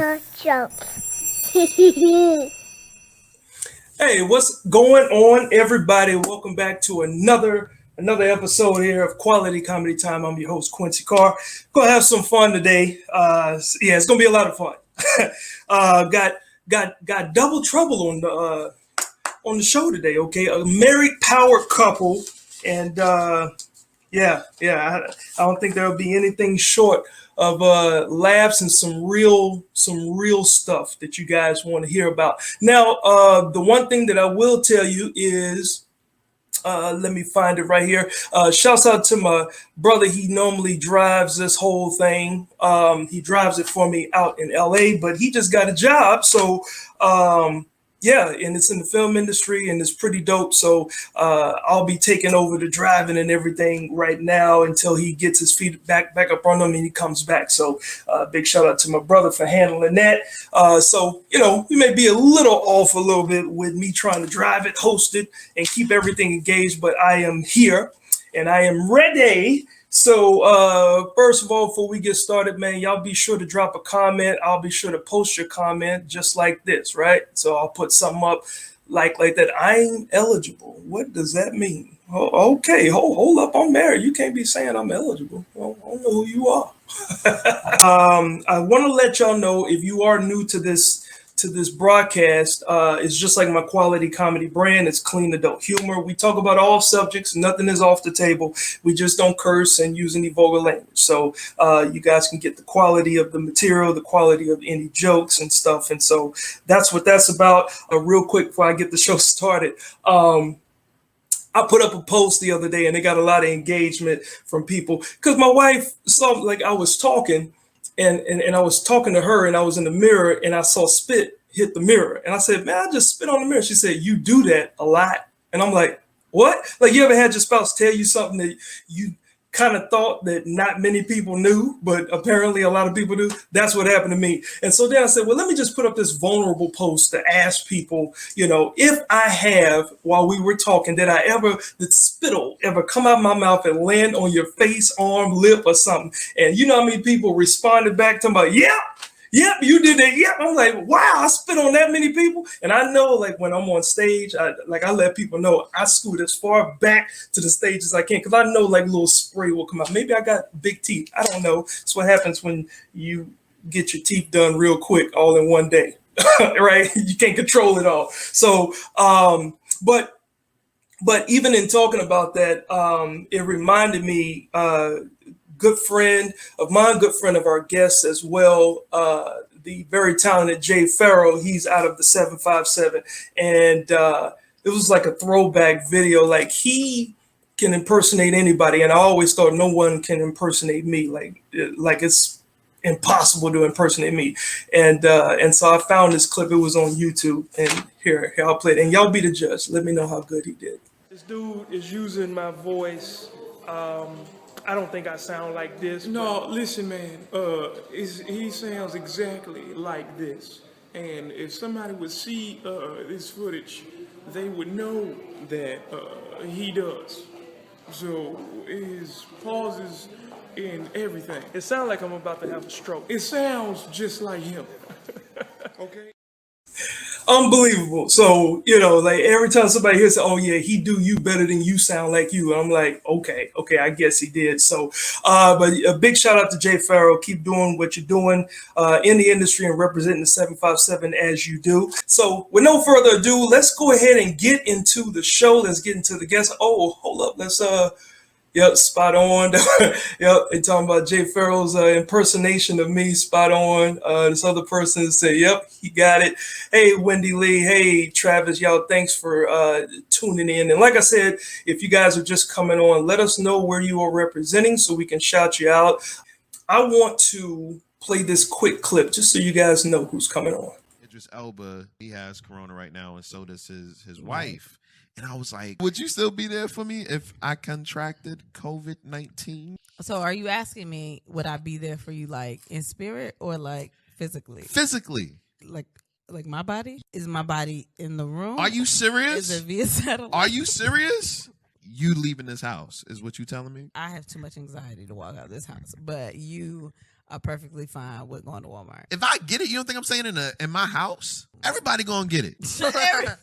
no jokes. Hey, what's going on, everybody? Welcome back to another episode here of Quality Comedy Time. I'm your host, Quincy Carr. Gonna have some fun today. It's gonna be a lot of fun. Got double trouble on the show today. Okay, a married power couple, and I don't think there'll be anything short of laughs and some real stuff that you guys want to hear about. Now, the one thing that I will tell you is, let me find it right here. Shouts out to my brother. He normally drives this whole thing. He drives it for me out in LA, but he just got a job. So, and it's in the film industry and it's pretty dope. So I'll be taking over the driving and everything right now until he gets his feet back up on them and he comes back. So big shout out to my brother for handling that. We may be a little off a little bit with me trying to drive it, host it, and keep everything engaged, but I am here and I am ready. So first of all, before we get started, man, y'all be sure to drop a comment. I'll be sure to post your comment just like this, right? So I'll put something up like that. I'm eligible. What does that mean? Oh, okay, hold up. I'm married. You can't be saying I'm eligible. Well, I don't know who you are. I want to let y'all know, if you are new to this broadcast, it's just like my quality comedy brand. It's clean adult humor. We talk about all subjects. Nothing is off the table. We just don't curse and use any vulgar language. So you guys can get the quality of the material, the quality of any jokes and stuff. And so that's what that's about. Real quick before I get the show started, I put up a post the other day and it got a lot of engagement from people because my wife saw, like, I was talking and I was talking to her and I was in the mirror and I saw spit hit the mirror. And I said, man, I just spit on the mirror. She said, you do that a lot. And I'm like, what? Like, you ever had your spouse tell you something that you kind of thought that not many people knew, but apparently a lot of people do? That's what happened to me. And so then I said, well, let me just put up this vulnerable post to ask people, if I have, while we were talking, did spittle ever come out of my mouth and land on your face, arm, lip, or something? And you know how many people responded back to me about, yep, you did that. Yep. I'm like, wow, I spit on that many people. And I know, like, when I'm on stage, I let people know I scoot as far back to the stage as I can, because I know, like, a little spray will come out. Maybe I got big teeth. I don't know. It's what happens when you get your teeth done real quick all in one day, right? You can't control it all. So, but even in talking about that, it reminded me, good friend of mine, good friend of our guests as well, the very talented Pharaoh. He's out of the 757, and it was like a throwback video. Like, he can impersonate anybody, and I always thought no one can impersonate me. Like it's impossible to impersonate me. And so I found this clip. It was on YouTube, and here I'll play it, and y'all be the judge. Let me know how good he did. This dude is using my voice. I don't think I sound like this. No, listen, man. He sounds exactly like this. And if somebody would see this footage, they would know that he does. So his pauses in everything. It sounds like I'm about to have a stroke. It sounds just like him. Okay? Unbelievable. So, like, every time somebody hears, oh yeah, he do you better than you sound like you. And I'm like, okay, I guess he did. So, but a big shout out to Pharaoh. Keep doing what you're doing in the industry and representing the 757 as you do. So with no further ado, let's go ahead and get into the show. Let's get into the guests. Oh, hold up. Let's, yep, spot on. Yep, they talking about Pharaoh's impersonation of me. Spot on. This other person said, yep, he got it. Hey, Wendy Lee. Hey, Travis. Y'all, thanks for tuning in. And like I said, if you guys are just coming on, let us know where you are representing so we can shout you out. I want to play this quick clip just so you guys know who's coming on. Idris Elba, he has corona right now, and so does his wife. And I was like, would you still be there for me if I contracted COVID-19? So are you asking me, would I be there for you, like, in spirit or, like, physically? Physically. Like my body? Is my body in the room? Are you serious? Is it via satellite? Are you serious? You leaving this house is what you telling me? I have too much anxiety to walk out of this house. But you are perfectly fine with going to Walmart. If I get it, you don't think I'm saying in my house? Everybody gonna get it. Everybody.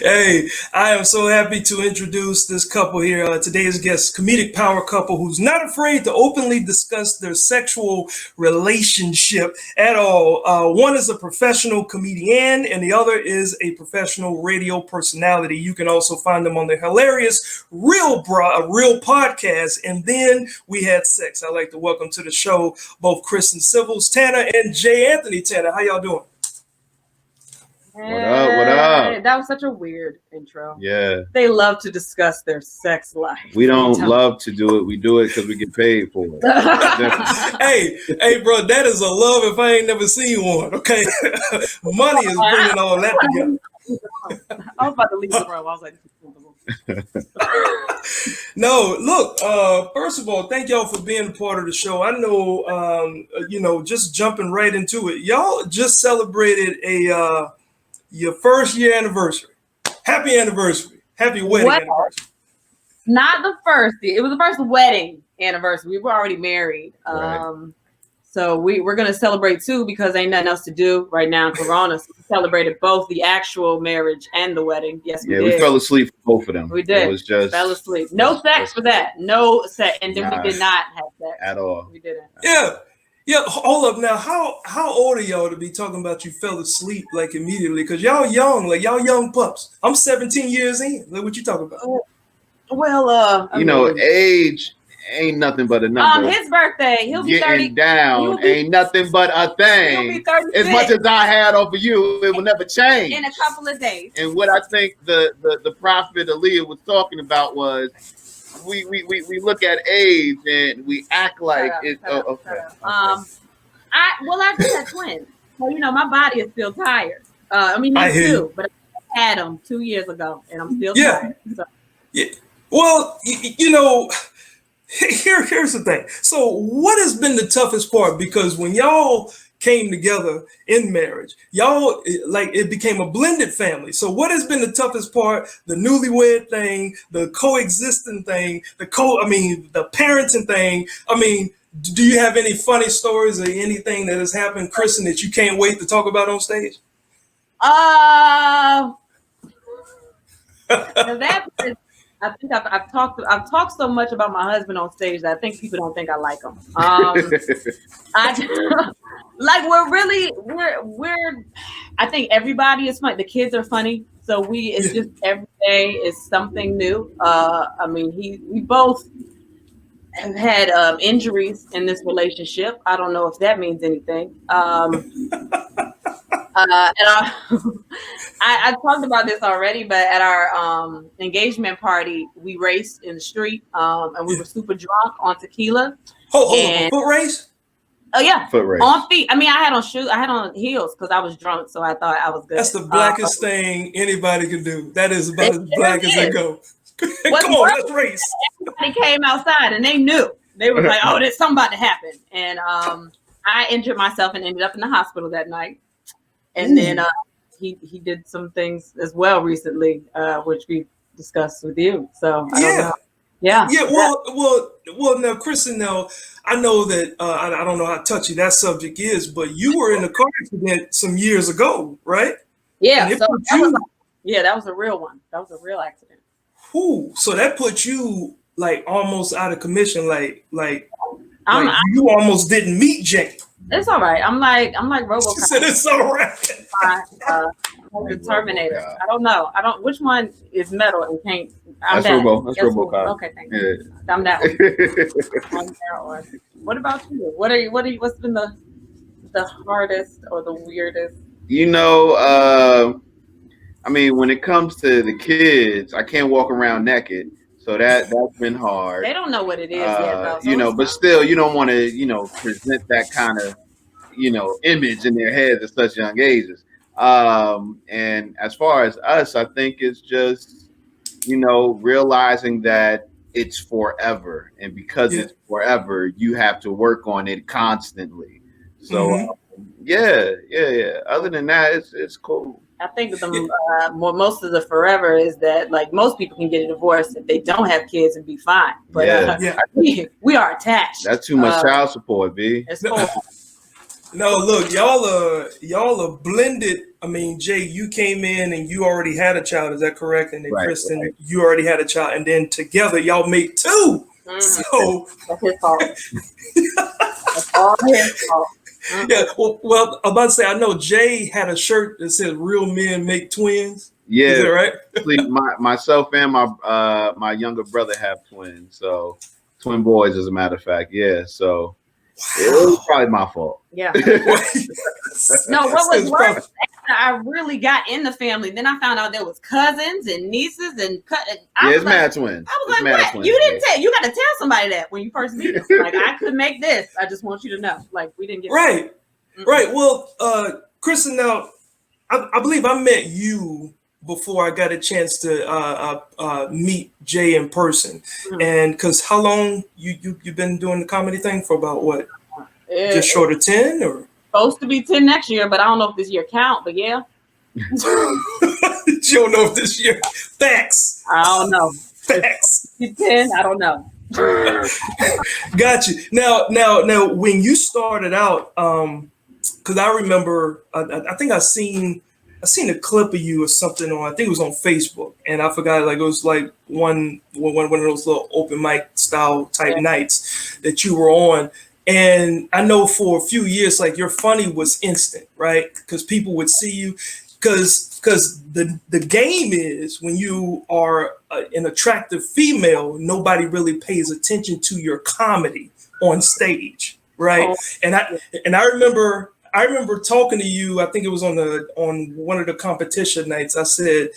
Hey, I am so happy to introduce this couple here. Today's guest, comedic power couple who's not afraid to openly discuss their sexual relationship at all. One is a professional comedienne, and the other is a professional radio personality. You can also find them on the hilarious Real podcast. And then we had sex. I'd like to welcome to the show both Kristen Sivills Tanner and J. Anthony Tanner. How y'all doing? What up? What up? That was such a weird intro. Yeah. They love to discuss their sex life. We don't love to do it. We do it because we get paid for it. hey, bro, that is a love if I ain't never seen one. Okay, money is bringing all that together. I was about to leave the room. I was like, no, look. First of all, thank y'all for being a part of the show. I know, just jumping right into it. Y'all just celebrated your first year anniversary. Happy anniversary. Happy wedding anniversary. Not the first. It was the first wedding anniversary. We were already married. Right. So we're going to celebrate too because ain't nothing else to do right now in Corona. So we celebrated both the actual marriage and the wedding. Yes, we did. We fell asleep for both of them. We did. It was just fell asleep. No sex for that. No sex. And then we did not have sex. At all. We didn't. Yeah, hold up now. How old are y'all to be talking about you fell asleep like immediately? Because y'all young pups. I'm 17 years in. Like what you talking about? Well, age ain't nothing but a number. His birthday, he'll be 30. Down ain't nothing but a thing. He'll be 36. As much as I had over you, it will never change. In a couple of days. And what I think the prophet Aaliyah was talking about was we look at age and we act like it's okay. I just had twins. So my body is still tired. Me too, but I had them 2 years ago and I'm still tired. So. Yeah. Well, here's the thing. So what has been the toughest part? Because when y'all came together in marriage, y'all it became a blended family. So what has been the toughest part? The newlywed thing, the coexisting thing, the parenting thing. Do you have any funny stories or anything that has happened, Kristen, that you can't wait to talk about on stage? I think I've talked so much about my husband on stage that I think people don't think I like him. I think everybody is funny. The kids are funny. So it's just every day is something new. We both have had injuries in this relationship. I don't know if that means anything. I talked about this already, but at our engagement party, we raced in the street, and we were super drunk on tequila. Hold on, foot race? Oh yeah, foot race on feet. I had on shoes. I had on heels because I was drunk, so I thought I was good. That's the blackest thing anybody can do. That is about as black as they go. Come on, let's race. Everybody came outside and they knew. They were like, "Oh, there's something about to happen," and I injured myself and ended up in the hospital that night. And then he did some things as well recently, which we discussed with you. So I don't know. Yeah. Well. Now, Kristen. Now, I know that I don't know how touchy that subject is, but you were in a car accident some years ago, right? Yeah. So that was a real one. That was a real accident. Whew. So that put you almost out of commission. You almost didn't meet Jane. It's all right. I'm like RoboCop. She said it's all right. The Terminator. I don't know. Which one is metal and can't? That's RoboCop. Okay, thank you. I'm that one. I'm that one. What about you? What's been the hardest or the weirdest? When it comes to the kids, I can't walk around naked. So that's been hard. They don't know what it is yet, though. But still, you don't want to, present that kind of, image in their heads at such young ages. And as far as us, I think it's just, realizing that it's forever. And because it's forever, you have to work on it constantly. So, Other than that, it's cool. I think that most of the forever is that like most people can get a divorce if they don't have kids and be fine. But Yeah. we are attached. That's too much child support, B. It's cool. No, look, y'all are blended. I mean, Jay, you came in and you already had a child. Is that correct? And then Right, Kristen, right. you already had a child, and then together y'all made two. So That's his fault. That's all his fault. yeah, well, I'm about to say I know Jay had a shirt that said "Real men make twins." Yeah, Is that right? actually, myself and my younger brother have twins, so twin boys, as a matter of fact. Yeah, so it was probably my fault. Yeah. No, what was worse? I really got in the family. Then I found out there was cousins and nieces and it's mad twins. I was like, what? Twins, You didn't tell. You got to tell somebody that when you first meet them. Like, I could make this. I just want you to know. Like, we didn't get Right. Right. Well, Kristen, now I believe I met you before I got a chance to meet Jay in person, and because how long you've been doing the comedy thing for? About what? Just short of 10, or supposed to be 10 next year, but I don't know if this year count. But yeah, you don't know if this year. Facts. I don't know. Facts. 10, I don't know. Got you. Now, when you started out, because I remember, I think I seen a clip of you or something on, I think it was on Facebook, and I forgot, like it was like one of those little open mic style type nights that you were on. And I know for a few years, like your funny was instant, right? Because people would see you, because the game is when you are an attractive female, nobody really pays attention to your comedy on stage, right? And I remember talking to you. I think it was on one of the competition nights. I said,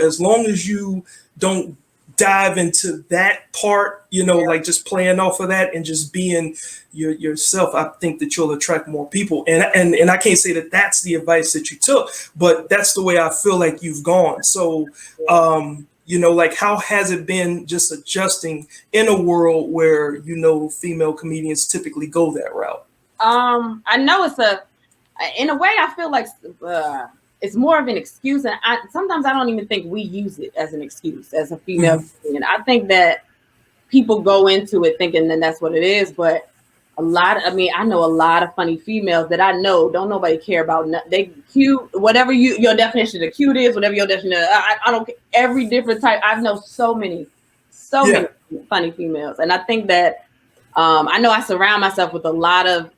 as long as you don't dive into that part, like just playing off of that and just being yourself, I think that you'll attract more people. And I can't say that that's the advice that you took, but that's the way I feel like you've gone. So, like how has it been just adjusting in a world where, female comedians typically go that route? I know in a way, I feel like it's more of an excuse, and sometimes I don't even think we use it as an excuse as a female. And I think that people go into it thinking that that's what it is, but I know a lot of funny females that I know don't nobody care about. They cute, whatever your definition of cute is, whatever your definition of, I don't care, every different type. I know so many funny females, and I think that I know I surround myself with a lot of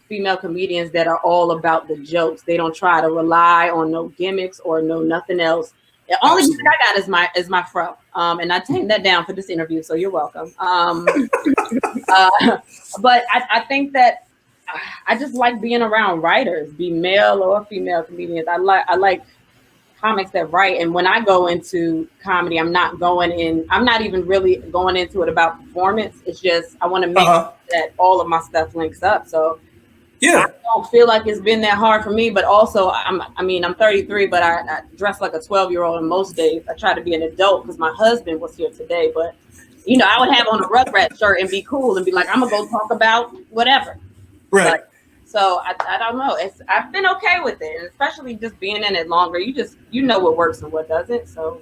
female comedians that are all about the jokes. They don't try to rely on no gimmicks or no nothing else. The only thing I got is my fro, and I tamed that down for this interview, so you're welcome. But I think that I just like being around writers, be male or female comedians. I like comics that write, and when I go into comedy, I'm not even really going into it about performance. It's just I want to make sure that all of my stuff links up. So I don't feel like it's been that hard for me, but also I'm 33, but I dress like a 12-year-old on most days. I try to be an adult because my husband was here today, but I would have on a Rugrat shirt and be cool and be like, I'm gonna go talk about whatever. Right. So I don't know. I've been okay with it, and especially just being in it longer. You know what works and what doesn't. So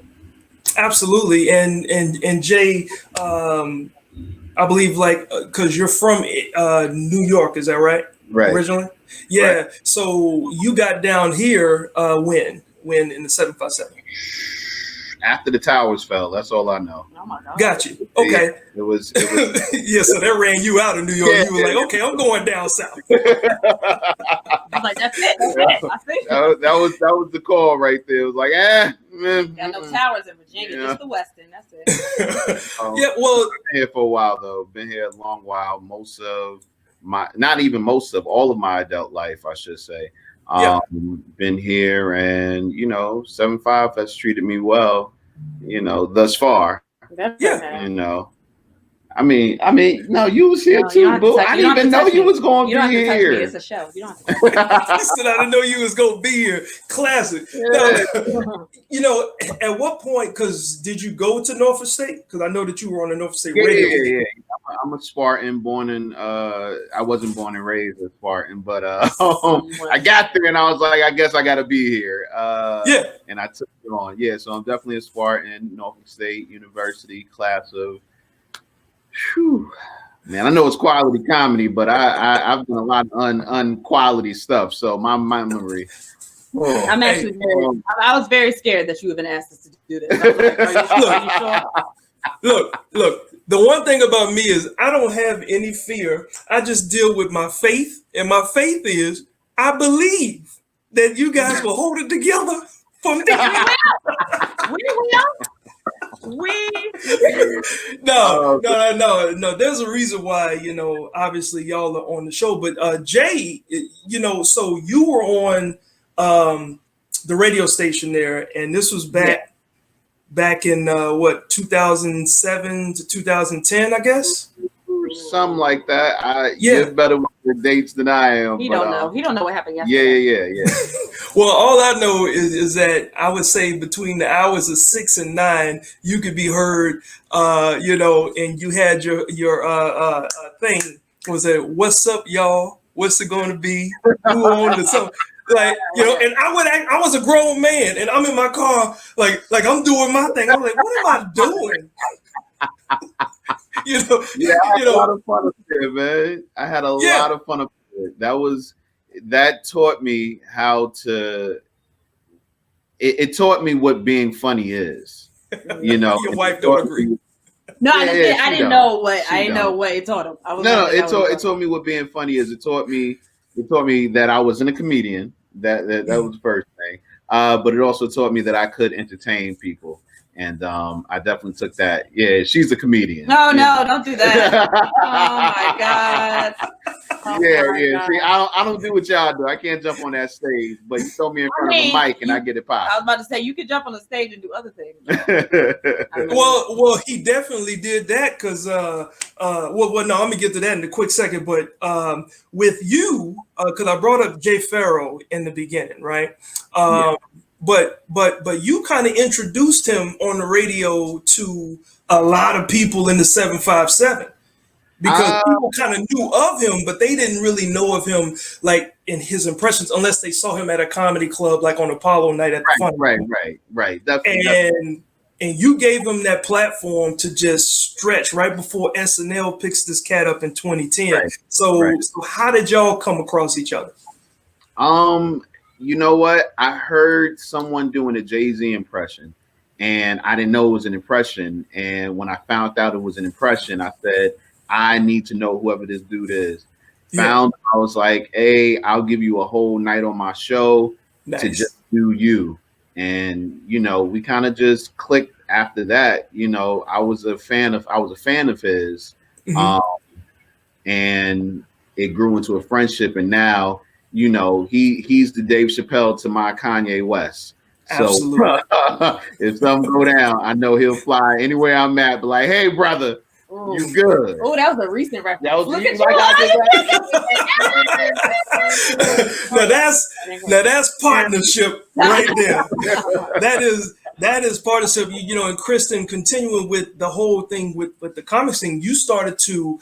absolutely. And Jay, I believe because you're from New York, is that right? Right. Originally, yeah. Right. So you got down here when in the 757. After the towers fell, that's all I know. Oh my God. Got you. Okay. Yeah, it was yeah, so that ran you out of New York. Yeah, you were like, okay, I'm going down south. I'm like, that's it. I see. that was the call right there. It was like, Got no towers in Virginia, just the Westin. That's it. Yeah, well, been here for a while though. Been here a long while. All of my adult life, I should say. Been here, and 7-5 has treated me well, thus far. Yeah. No, you was here No, you don't too, have to boo. touch- I you don't didn't even have to know touch you me. was going You to don't be have to touch me. here. It's a show. You don't have to touch He said, I didn't know you was gonna be here. Classic. Yeah. Now, at what point? Because did you go to Norfolk State? Because I know that you were on the Norfolk State Yeah, radio. yeah. I'm a Spartan, born in. I wasn't born and raised a Spartan, but I got there and I was like, I guess I got to be here. Yeah. And I took it on. Yeah, so I'm definitely a Spartan, Norfolk State University, class of. Whew, man, I know it's quality comedy, but I've done a lot of unquality stuff. So my memory. Oh, I'm actually I was very scared that you even asked us to do this. I was like, are you sure? Look. The one thing about me is I don't have any fear. I just deal with my faith, and my faith is I believe that you guys will hold it together from the No. There's a reason why, obviously y'all are on the show. But Jay, so you were on the radio station there, and this was back in 2007 to 2010, I guess. Something like that. You're better with the dates than I am. He don't know. He don't know what happened yesterday. Yeah. Well, all I know is that I would say between the hours of 6 and 9, you could be heard, and you had your thing was that, what's up, y'all? What's it going to be? Who on the song? Like, and I was a grown man, and I'm in my car, like I'm doing my thing. I'm like, what am I doing? Yeah, I had a lot of fun up there, man. I had a lot of fun up there. That taught me how to. It taught me what being funny is. Your wife don't agree. No, I didn't know what it taught him. It taught me what being funny is. It taught me that I wasn't a comedian. That was the first thing. But it also taught me that I could entertain people. And I definitely took that. Yeah, she's a comedian. No, don't do that. Oh my God. Yeah. See, I don't do what y'all do. I can't jump on that stage, but you throw me in front of a mic and I get it popped. I was about to say you could jump on the stage and do other things. Well, he definitely did that because no, I'm gonna get to that in a quick second. But with you, because I brought up Jay Pharaoh in the beginning, right? But you kind of introduced him on the radio to a lot of people in the 757 because people kind of knew of him, but they didn't really know of him like in his impressions unless they saw him at a comedy club like on Apollo night at the Fun. Right. Definitely. And you gave him that platform to just stretch right before SNL picks this cat up in 2010. Right. So how did y'all come across each other? You know what? I heard someone doing a Jay-Z impression, and I didn't know it was an impression. And when I found out it was an impression, I said, I need to know whoever this dude is. I was like, hey, I'll give you a whole night on my show to just do you. And, we kind of just clicked after that. I was a fan of his. And it grew into a friendship. And now, he's the Dave Chappelle to my Kanye West. Absolutely. So if something go down, I know he'll fly anywhere I'm at. But like, hey, brother, you good? Oh, that was a recent reference. That was now that's partnership right there. That is partnership. And Kristen, continuing with the whole thing with the comics thing, you started to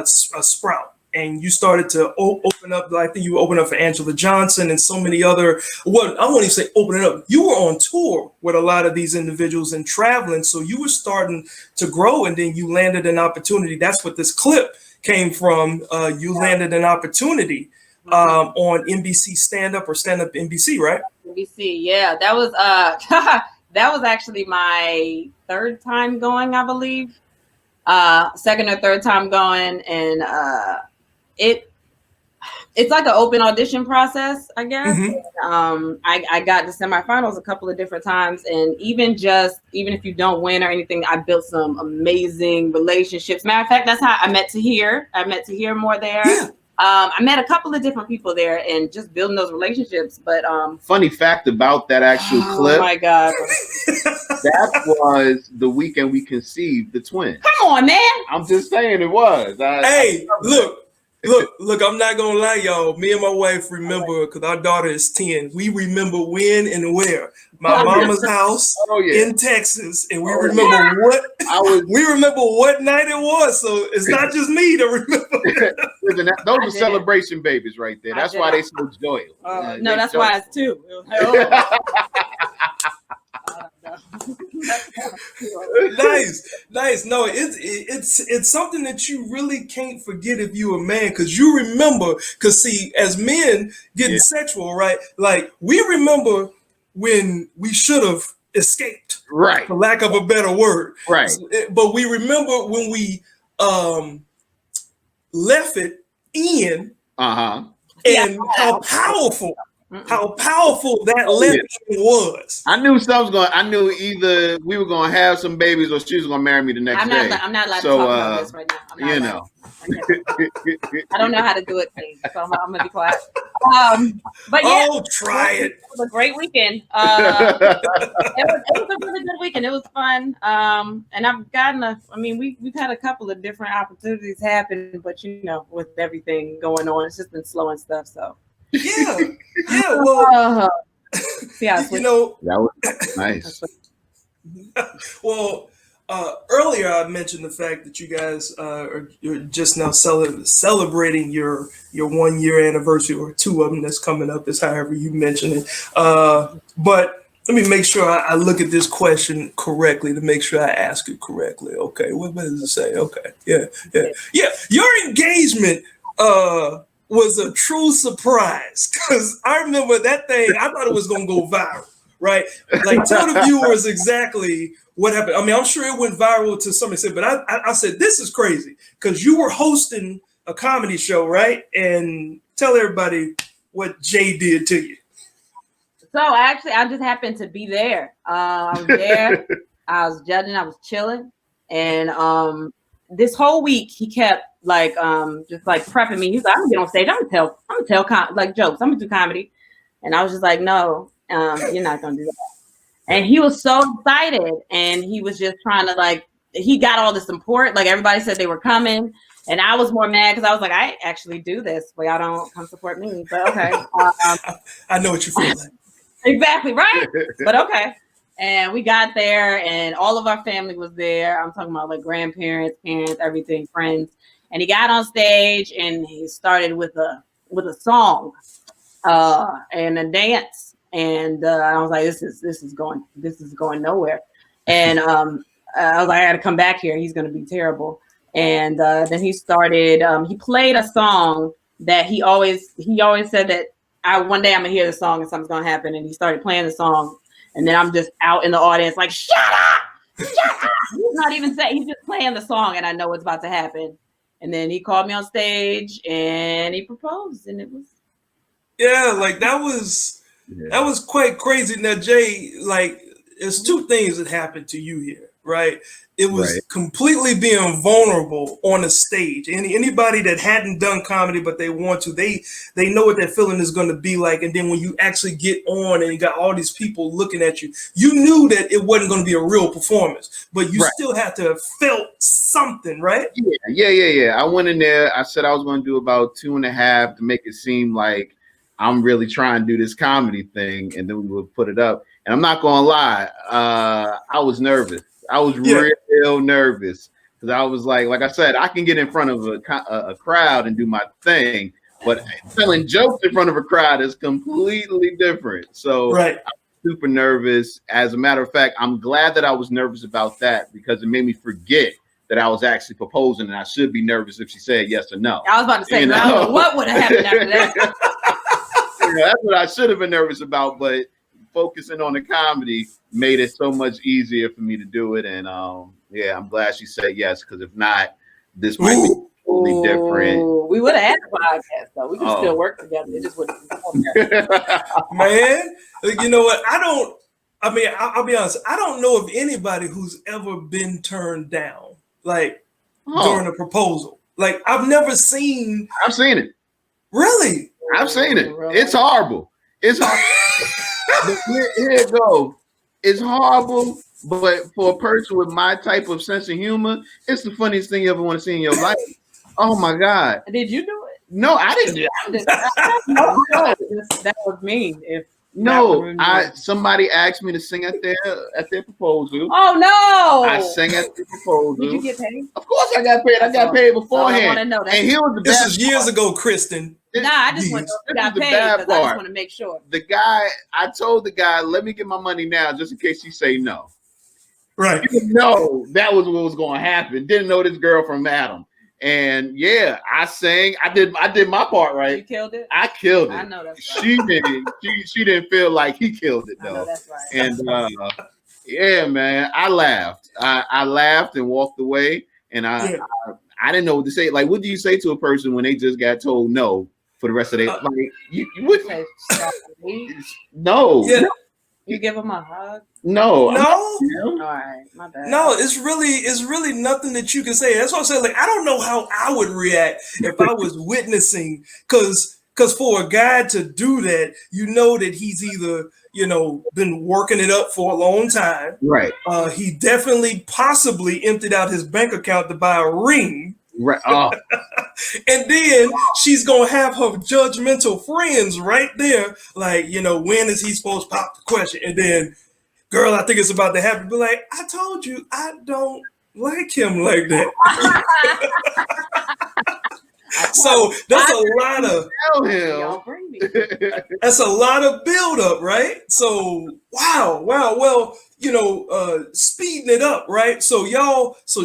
sprout. And you started to open up. I think you opened up for Angela Johnson and so many other. Well, I won't even say open it up. You were on tour with a lot of these individuals and traveling, so you were starting to grow. And then you landed an opportunity. That's what this clip came from. You landed an opportunity on NBC Stand Up or Stand Up NBC, right? NBC, yeah. That was that was actually my third time going, I believe. Second or third time going, and it's like an open audition process, I guess. I got to semifinals a couple of different times, and even if you don't win or anything, I built some amazing relationships. Matter of fact, that's how I met Tahir. I met Tahir more there. I met a couple of different people there and just building those relationships. But funny fact about that actual clip. Oh my God. That was the weekend we conceived the twins. Come on, man. I'm just saying it was. Hey, look, I'm not gonna lie, y'all. Me and my wife remember, because our daughter is 10. We remember when and where. My mama's house in Texas, and we remember what night it was. So it's not just me to remember. Listen, those are celebration babies right there. That's why they so joyous. No, that's why it's two. Nice. No, it's something that you really can't forget if you're a man, because you remember. Because see, as men getting sexual, right? Like we remember when we should have escaped, right? For lack of a better word, right? But we remember when we left it in, and how powerful that left was. I knew I knew either we were gonna have some babies or she was gonna marry me the next day. I'm not allowed to talk about this right now. You know. I don't know how to do it, please. So I'm gonna be quiet. But yeah, try it. It was a great weekend. It was a really good weekend. It was fun. And I've gotten we've had a couple of different opportunities happen, but with everything going on, it's just been slow and stuff. So yeah. Well, that was nice. Well, earlier I mentioned the fact that you guys you're just now celebrating your 1 year anniversary, or two of them that's coming up, is however you mention it. But let me make sure I look at this question correctly to make sure I ask it correctly. Okay, what does it say? Okay, yeah. Your engagement was a true surprise, because I remember that thing. I thought it was gonna go viral, right? Like, tell the viewers exactly what happened. I mean, I'm sure it went viral to some extent, but I said, this is crazy, because you were hosting a comedy show, right? And tell everybody what Jay did to you. So I just happened to be there. I was there. I was judging. I was chilling, and this whole week he kept just prepping me. He's like, I'm gonna get on stage. I'm gonna tell jokes. I'm gonna do comedy, and I was just like, no, you're not gonna do that. And he was so excited, and he was just trying to he got all the support. Like, everybody said they were coming, and I was more mad because I was like, I actually do this, but y'all don't come support me. But okay, I know what you feel like. Exactly, right? But okay. And we got there, and all of our family was there. I'm talking about grandparents, parents, everything, friends. And he got on stage, and he started with a song and a dance. And I was like, this is going nowhere. And I was like, I got to come back here. He's going to be terrible. And then he started. He played a song that he always said that one day I'm gonna hear the song and something's gonna happen. And he started playing the song, and then I'm just out in the audience like, shut up. He's not even saying. He's just playing the song, and I know what's about to happen. And then he called me on stage and he proposed, and it was. Yeah, that was quite crazy. Now, Jay, there's two things that happened to you here, right? It was completely being vulnerable on a stage. Anybody that hadn't done comedy but they want to, they know what that feeling is going to be like. And then when you actually get on and you got all these people looking at you, you knew that it wasn't going to be a real performance, but you still had to have felt something, right? Yeah. I went in there. I said I was going to do about 2.5 to make it seem like I'm really trying to do this comedy thing, and then we would put it up. And I'm not going to lie, I was nervous. I was real nervous, because I was like I said, I can get in front of a crowd and do my thing, but telling jokes in front of a crowd is completely different. So I'm super nervous. As a matter of fact, I'm glad that I was nervous about that, because it made me forget that I was actually proposing, and I should be nervous if she said yes or no. I was about to say, I don't know what would have happened after that. That's what I should have been nervous about, but focusing on the comedy made it so much easier for me to do it. And I'm glad she said yes, because if not, this might be totally different. We would have had the podcast, though. We could still work together. It just wouldn't be Man, you know what? I'll be honest. I don't know of anybody who's ever been turned down during a proposal. I've never seen. I've seen it. Really? I've seen it. It's horrible. It's horrible. But here it goes. It's horrible, but for a person with my type of sense of humor, it's the funniest thing you ever want to see in your life. Oh my God. Did you do it? No, I didn't do it. No, that was mean. No, somebody asked me to sing at their proposal. Oh no! I sang at the proposal. Did you get paid? Of course, I got paid. I got paid beforehand. I want to know that. And here was the This bad is years part. ago, Kristen. I just want to know if you got paid because I just want to make sure. The guy, I told the guy, let me get my money now, just in case he say no. Right. Didn't know that was what was going to happen. Didn't know this girl from Adam. And yeah, I sang. I did my part right. You killed it. I killed it. I know that's right. She didn't feel like he killed it though. I know that's right. And yeah, man, I laughed. I laughed and walked away. And I didn't know what to say. Like, what do you say to a person when they just got told no for the rest of their life? Like, you wouldn't. No. Yeah. You give them a hug? No. All right, my bad. No, it's really nothing that you can say. That's what I said. Like, I don't know how I would react if I was witnessing, because for a guy to do that, you know that he's either, been working it up for a long time. Right. He definitely possibly emptied out his bank account to buy a ring. Right. Oh. And then she's gonna have her judgmental friends right there, like, when is he supposed to pop the question? And then, girl, I think it's about to happen. Be like, I told you, I don't like him like that. So that's a lot of buildup, right? So wow. Well, speeding it up, right? So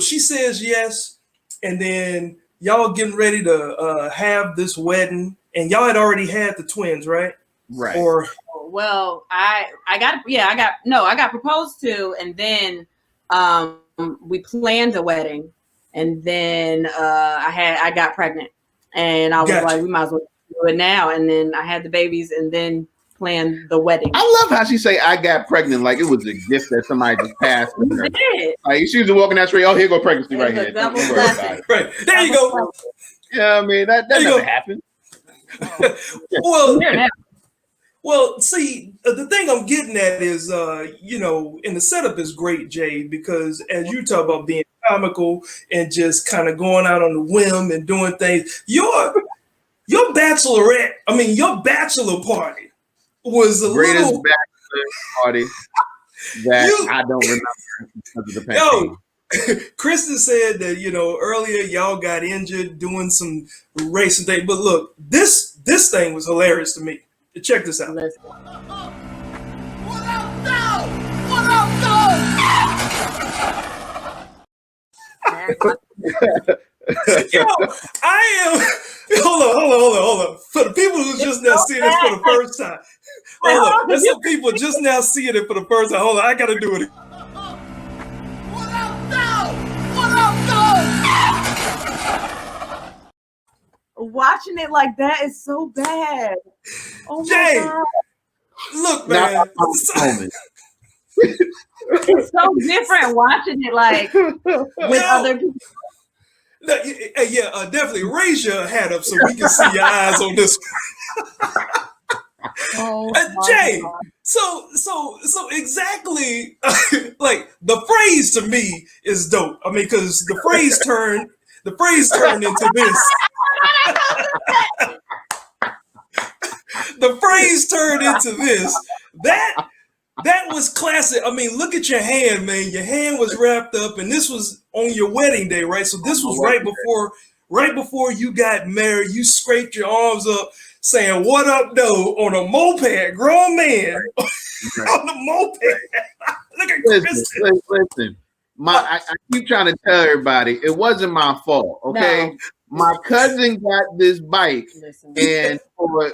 she says yes, and then y'all getting ready to have this wedding, and y'all had already had the twins, right? Right. Or I got proposed to, and then we planned a wedding, and then I got pregnant, and I was like, we might as well do it now. And then I had the babies, and then planned the wedding. I love how she say I got pregnant like it was a gift that somebody just passed to her. Like she was walking down the street, oh, here go pregnancy right here. Don't worry about it. Right. There you go. Yeah, I mean that never happened. Well, see, the thing I'm getting at is, and the setup is great, Jay, because as you talk about being comical and just kind of going out on the whim and doing things, your bachelor party was the greatest little bachelor party that I don't remember because of the pandemic. Kristen said that, earlier y'all got injured doing some racing thing, but look, this thing was hilarious to me. Check this out. What up, though? What up, though? Yo, I am. Hold on. For the people who's just now seeing it for the first time. Hold on. There's some people just now seeing it for the first time. Hold on. I got to do it. What up, though? What up, though? Watching it like that is so bad. Oh Jay, my God. Look, man. It's so different watching it like with other people. Yeah, definitely raise your hat up so we can see your eyes on this. Jay, God. so exactly like the phrase to me is dope. I mean, because the phrase turned into this. The phrase turned into this. That was classic. I mean, look at your hand, man. Your hand was wrapped up, and this was on your wedding day, right? So this was right before you got married. You scraped your arms up, saying "What up, though?" on a moped, grown man on the moped. Look at Kristen. Listen. I keep trying to tell everybody it wasn't my fault. Okay, no. My cousin got this bike, and for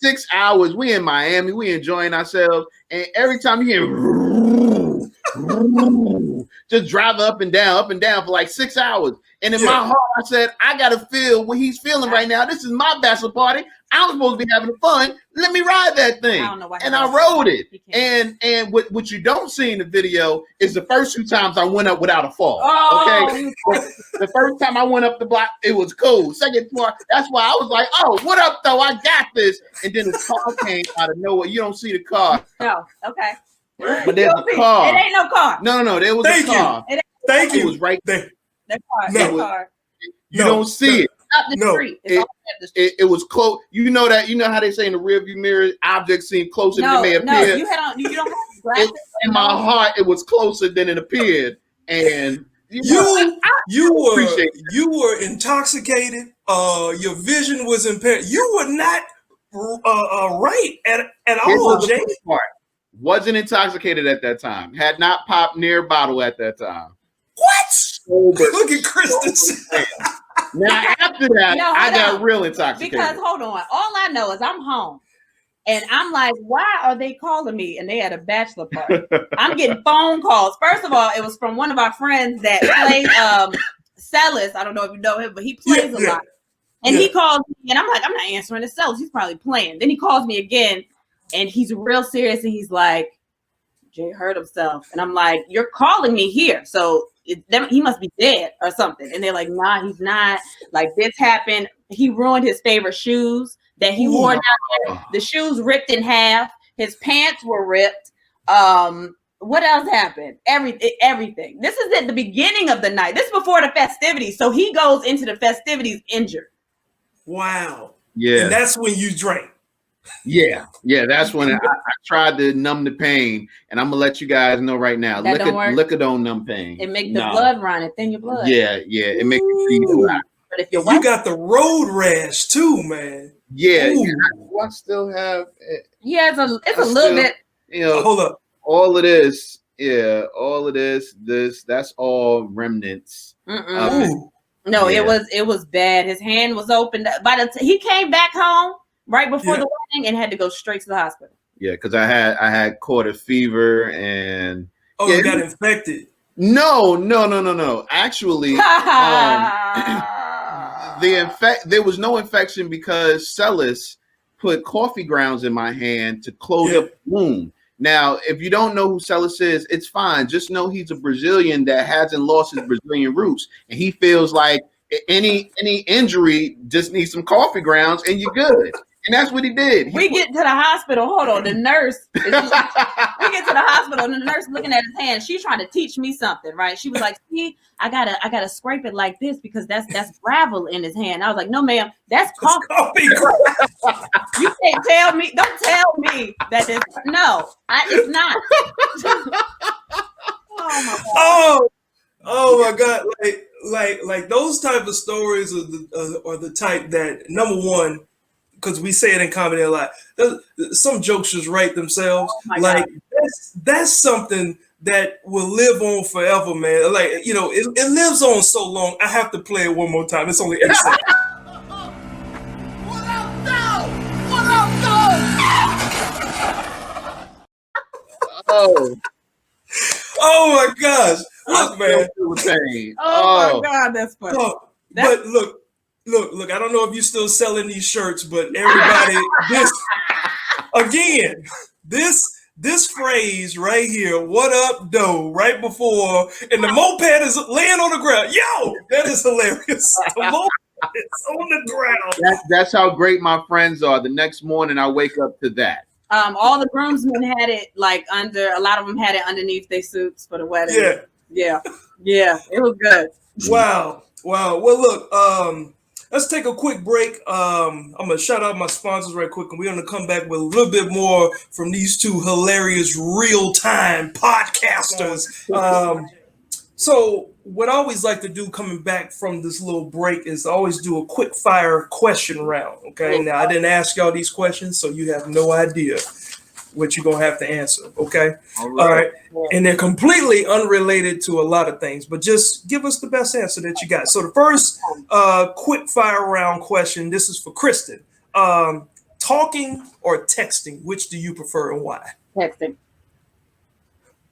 6 hours we in Miami, we enjoying ourselves, and every time you hear just driving up and down for like 6 hours. And in my heart, I said, I gotta feel what he's feeling right now. This is my bachelor party. I'm supposed to be having fun. Let me ride that thing. And I rode it. And what you don't see in the video is the first 2 times I went up without a fall. Okay. The first time I went up the block, it was cool. Second part, that's why I was like, oh, what up though? I got this. And then the car came out of nowhere. You don't see the car. No, okay. But there's a car. It ain't no car. No, there was a car. Thank you. It was right there. That car. You don't see it. Up the street. It was close. You know how they say in the rearview mirror, objects seem closer than they may appear. No, you don't have glasses. In my heart, it was closer than it appeared. And you were intoxicated. Your vision was impaired. You were not right at all, Jay. Wasn't intoxicated at that time. Had not popped near a bottle at that time. What? Look at Kristen. Now after that, I got real intoxicated. Because hold on, all I know is I'm home, and I'm like, why are they calling me? And they had a bachelor party. I'm getting phone calls. First of all, it was from one of our friends that played Sivills. I don't know if you know him, but he plays a lot. And he calls me, and I'm like, I'm not answering the Sivills. He's probably playing. Then he calls me again, and he's real serious, and he's like, Jay hurt himself, and I'm like, you're calling me here, so. He must be dead or something. And they're like, nah, he's not. Like, this happened. He ruined his favorite shoes that he wore down there. The shoes ripped in half. His pants were ripped. What else happened? Everything. This is at the beginning of the night. This is before the festivities. So he goes into the festivities injured. Wow. Yeah. And that's when you drank. Yeah. That's when I tried to numb the pain, and I'm gonna let you guys know right now. Liquor don't numb pain. It makes the blood run. It thin your blood. Yeah. It makes you feel right. But if you got the road rash too, man. Yeah. I still have it. Yeah, it's a little bit. You know, hold up. All of this. Yeah, all of this. That's all remnants. No, it was bad. His hand was open. He came back home right before the wedding and had to go straight to the hospital. Yeah, because I had caught a fever and you got infected. No. Actually, there was no infection because Sivills put coffee grounds in my hand to close up the wound. Now, if you don't know who Sivills is, it's fine. Just know he's a Brazilian that hasn't lost his Brazilian roots, and he feels like any injury just needs some coffee grounds and you're good. And that's what he did. We get to the hospital. Hold on. The nurse. We get to the hospital, and the nurse looking at his hand. She's trying to teach me something, right? She was like, "See, I gotta scrape it like this because that's gravel in his hand." I was like, "No, ma'am, that's coffee." You can't tell me. Don't tell me that it's it's not. Oh my God! Like those type of stories are the type that, number one, because we say it in comedy a lot, some jokes just write themselves. That's something that will live on forever, man. Like, it lives on so long. I have to play it one more time. It's only 8 seconds. What up, though? What up, though? Oh my gosh. Look, man. Oh my God, that's funny. But look, I don't know if you're still selling these shirts, but everybody, this phrase right here, what up, doe, right before, and the moped is laying on the ground. Yo, that is hilarious. The moped is on the ground. That's how great my friends are. The next morning, I wake up to that. All the groomsmen had it a lot of them had it underneath their suits for the wedding. Yeah, it was good. Wow. Well, look, let's take a quick break. I'm gonna shout out my sponsors right quick, and we're gonna come back with a little bit more from these two hilarious real-time podcasters. So what I always like to do coming back from this little break is always do a quick fire question round. Okay. Now, I didn't ask y'all these questions, so you have no idea what you're going to have to answer. Okay. All right. And they're completely unrelated to a lot of things, but just give us the best answer that you got. So the first quick fire round question, this is for Kristen. Talking or texting, which do you prefer and why? Texting.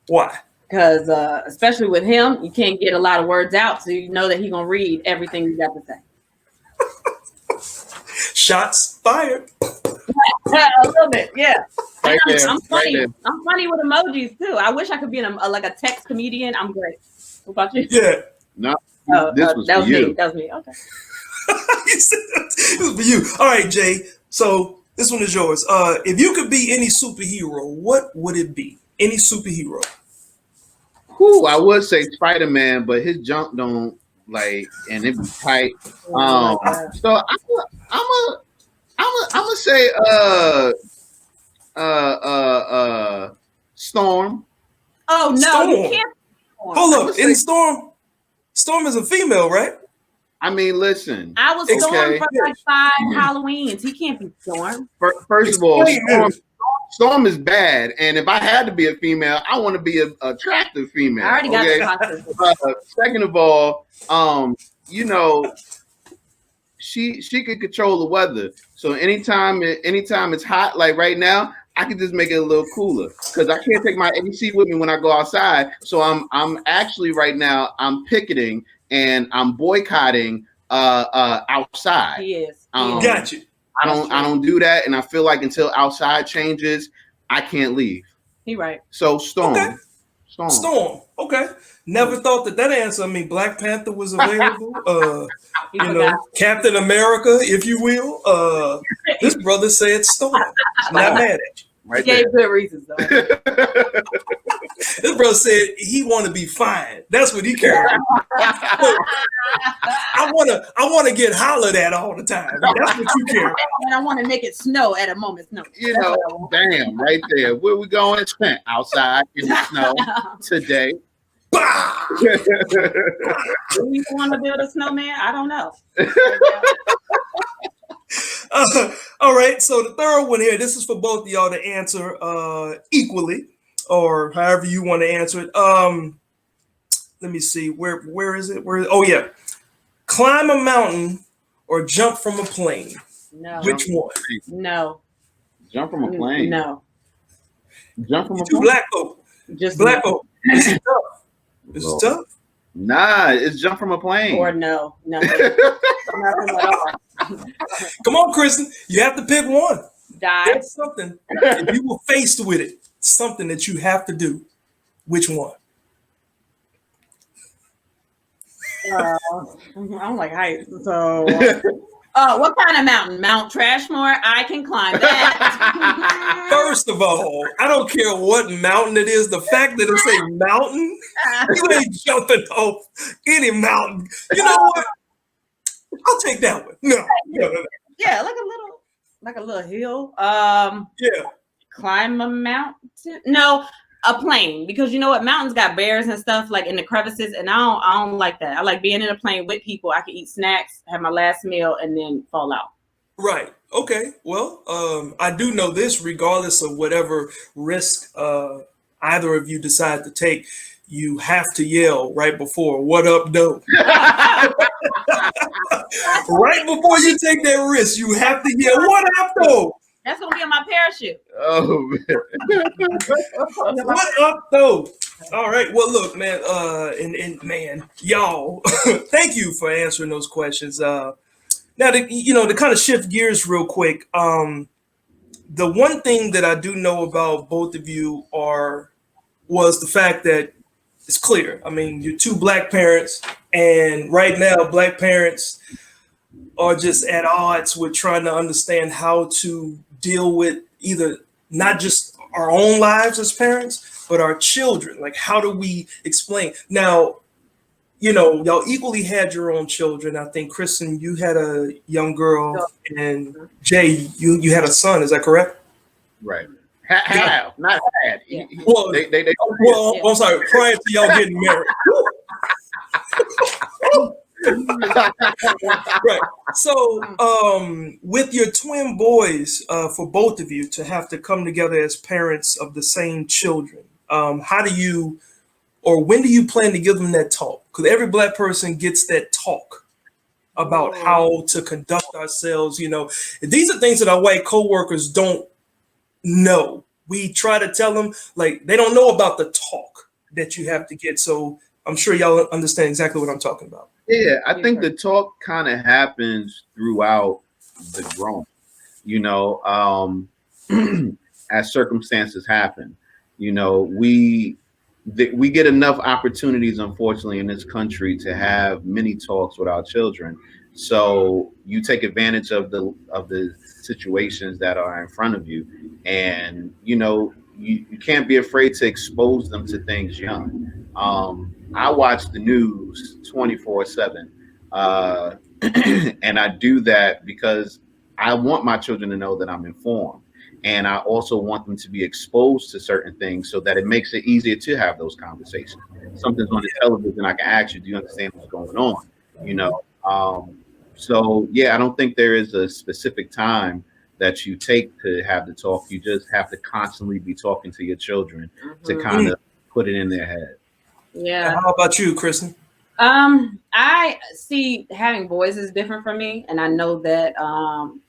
Why? because especially with him, you can't get a lot of words out, so you know that he's gonna read everything you got to say. Shots fired. A little bit, yeah. Right And there, I'm funny. right there. I'm funny with emojis too. I wish I could be like a text comedian. I'm great. What about you? Yeah. No, Oh, this was that for was you. me. That was me. Okay. He said this is for you. All right, Jay. So this one is yours. If you could be any superhero, what would it be? Any superhero? Whew, I would say Spider-Man, but his jump don't like, and it be tight. So I'm gonna say Storm. Oh no, Storm. you can't. Hold up. In Storm is a female, right? I mean, listen. I was Storm for like 5 Halloweens. He can't be Storm. First of all, Storm is bad, and if I had to be a female, I want to be an attractive female. I already got the costume. Second of all, you know, she could control the weather. So anytime it's hot, like right now, I can just make it a little cooler because I can't take my AC with me when I go outside. So I'm actually right now I'm picketing and I'm boycotting outside. He is. Got you. I don't do that, and I feel like until outside changes, I can't leave. He right. So Storm. Okay. Storm. Okay. Never thought that answer. I mean, Black Panther was available. Captain America, if you will. This brother said Storm. Not mad at you. Right he gave good reasons though. This brother said he want to be fine. That's what he cared about. I wanna get hollered at all the time. That's what you care about. And I want to make it snow at a moment's notice. You know, damn, right there. Where we going? Outside in the snow today. Do you want to build a snowman? I don't know. All right, so the third one here, this is for both of y'all to answer equally or however you want to answer it. Let me see, where is it? Oh yeah, climb a mountain or jump from a plane. No. Which one? No. Jump from a plane. No. Jump from a plane. Black folk. Just black folk. This is tough. This is tough. Nah, it's jump from a plane. Or no. Nothing at all. Come on, Kristen. You have to pick one. Die. There's something. If you were faced with it, something that you have to do. Which one? I don't like heights, so. What kind of mountain? Mount Trashmore? I can climb that. First of all, I don't care what mountain it is. The fact that it's a mountain, you ain't jumping off any mountain. You know what? I'll take that one. No. Yeah, like a little hill. Yeah. Climb a mountain? No, a plane, because you know what? Mountains got bears and stuff like in the crevices, and I don't like that. I like being in a plane with people. I can eat snacks, have my last meal, and then fall out. Right. Okay. Well, I do know this, regardless of whatever risk either of you decide to take, you have to yell right before, "What up, though?" Right before you take that risk, you have to yell, "What up, though?" That's gonna be on my parachute. Oh man. What up, though? All right. Well, look, man, and man, y'all, thank you for answering those questions. Now, to kind of shift gears real quick, the one thing that I do know about both of you was the fact that it's clear. I mean, you're two Black parents, and right now, Black parents are just at odds with trying to understand how to deal with either not just our own lives as parents, but our children. Like, how do we explain? Now, y'all equally had your own children. I think, Kristen, you had a young girl, and Jay, you had a son. Is that correct? Right. Have, not had. Yeah. Well, Yeah. I'm sorry, prior to y'all getting married. Right. So, with your twin boys, for both of you to have to come together as parents of the same children, how do you, or when do you plan to give them that talk? Because every Black person gets that talk about how to conduct ourselves. These are things that our white coworkers don't know. We try to tell them, like, they don't know about the talk. that you have to get. So I'm sure y'all understand exactly what I'm talking about. Yeah, I think the talk kind of happens throughout the growing, you know, as circumstances happen. You know, we get enough opportunities, unfortunately, in this country to have many talks with our children. So you take advantage of the situations that are in front of you, and you know you can't be afraid to expose them to things young. I watch the news 24/7, and I do that because I want my children to know that I'm informed. And I also want them to be exposed to certain things so that it makes it easier to have those conversations. Something's on the television, I can ask you, do you understand what's going on? You know, so yeah, I don't think there is a specific time that you take to have the talk. You just have to constantly be talking to your children to kind of put it in their head. Yeah. How about you, Kristen? I see having boys is different for me, and I know that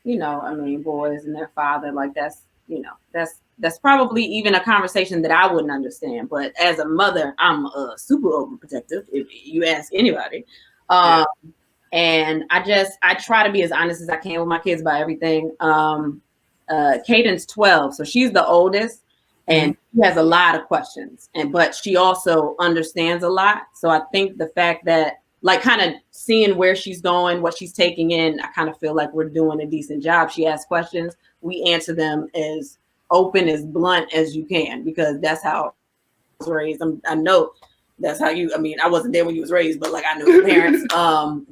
you know, I mean, boys and their father, like that's, you know, that's probably even a conversation that I wouldn't understand. But as a mother, I'm super overprotective, if you ask anybody. And I try to be as honest as I can with my kids about everything. Caden's 12, so she's the oldest. And she has a lot of questions, but she also understands a lot. So I think the fact that, like, kind of seeing where she's going, what she's taking in, I kind of feel like we're doing a decent job. She asks questions, we answer them as open, as blunt as you can, because that's how I was raised. I know that's how you. I mean, I wasn't there when you was raised, but like I know your parents.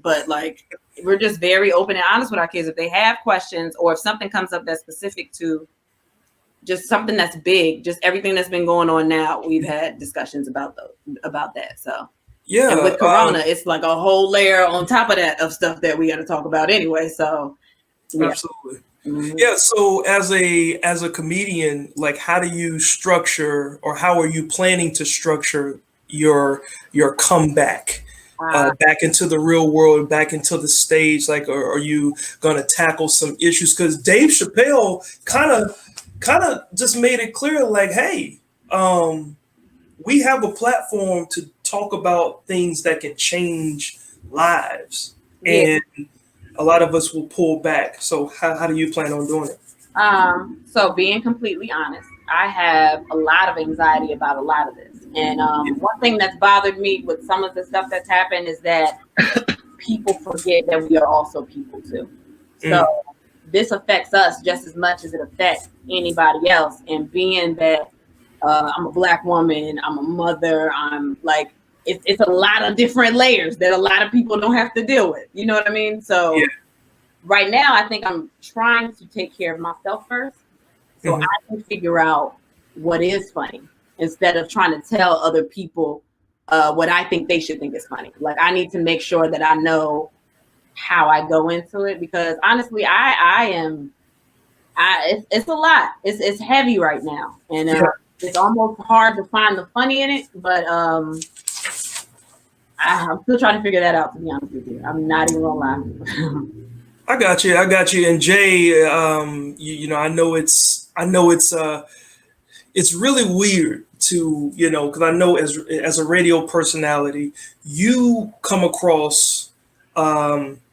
But like we're just very open and honest with our kids. If they have questions or if something comes up that's specific to just something that's big, just everything that's been going on now, we've had discussions about that. So yeah, and with Corona, it's like a whole layer on top of that of stuff that we got to talk about anyway. So yeah. Absolutely. Yeah. So as a comedian, like how do you structure, or how are you planning to structure your comeback back into the real world, back into the stage? Like, are you going to tackle some issues? Because Dave Chappelle kind of just made it clear, like, hey, we have a platform to talk about things that can change lives, and a lot of us will pull back. So how do you plan on doing it? So being completely honest, I have a lot of anxiety about a lot of this. And one thing that's bothered me with some of the stuff that's happened is that people forget that we are also people too. So this affects us just as much as it affects anybody else. And being that I'm a Black woman, I'm a mother, I'm like, it's a lot of different layers that a lot of people don't have to deal with. You know what I mean? So right now, I think I'm trying to take care of myself first, so I can figure out what is funny instead of trying to tell other people what I think they should think is funny. Like, I need to make sure that I know how I go into it, because honestly, it's a lot. It's heavy right now, and it's almost hard to find the funny in it. But I'm still trying to figure that out, to be honest with you. I'm not even gonna lie. I got you. And Jay, you know, I know it's really weird to, you know, because I know as a radio personality, you come across